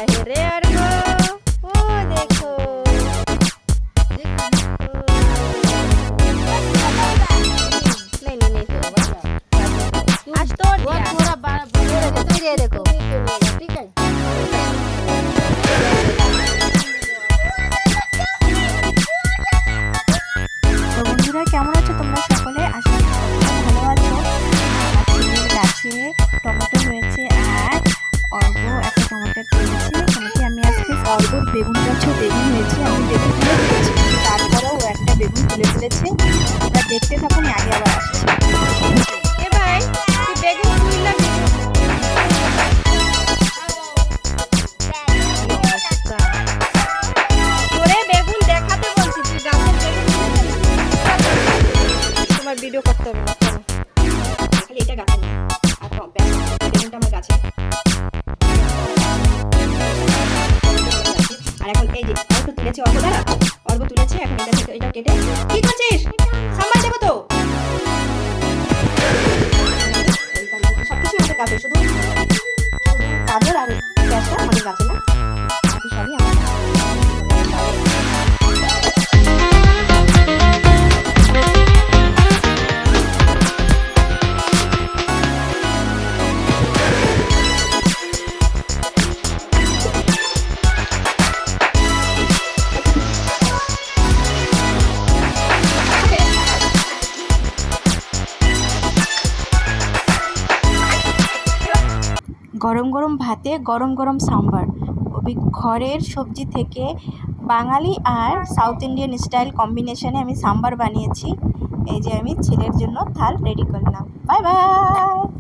है रे अर्घो, वो देखो। नहीं नहीं नहीं आज तोड़ दिया। थोड़ा बड़ा तू ये देखो ठीक है। তো বন্ধুরা কেমন আছো তোমরা সকলে? আশা করি সকলে ভালো আছো। আমার ছেলের গাছে টমেটো হয়েছে আর অর্ঘ একটা টমেটো তুলেছে। এখানে কি আমি আজকে অর্ঘর বেগুন গাছেও বেগুন হয়েছে, আমি বেগুন তুলে ফেলেছি, তারপরেও ও একটা বেগুন তুলে ফেলেছে। তোমরা দেখতে থাকুন, আগে আবার আসছি। এ ভাই তুই বেগুন তুইলা তোরে বেগুন দেখাতে বলছি, তুই গাছের বেগুন তোমার ভিডিও করতে হবে না। খালি এটা গাছে না, আর বেগুনটা আমার গাছে। আর এখন এই যে অর্ঘ তুলেছে, অর্ঘ তুলেছে। এখন এটা থেকে এটা কেটে কি করছিস? সামাল দেবো তো। সবকিছু আমাদের গাছে, শুধু গাজর আর পেঁয়াজটা আমাদের গাছে না, বাকি সবই আমার গাছে। গরম গরম ভাতে গরম গরম সাম্বার, ঘরের সবজি থেকে বাঙালি আর সাউথ ইন্ডিয়ান স্টাইল কম্বিনেশনে আমি সাম্বার বানিয়েছি। এই যে আমি ছেলের জন্য থাল রেডি করলাম। Bye bye.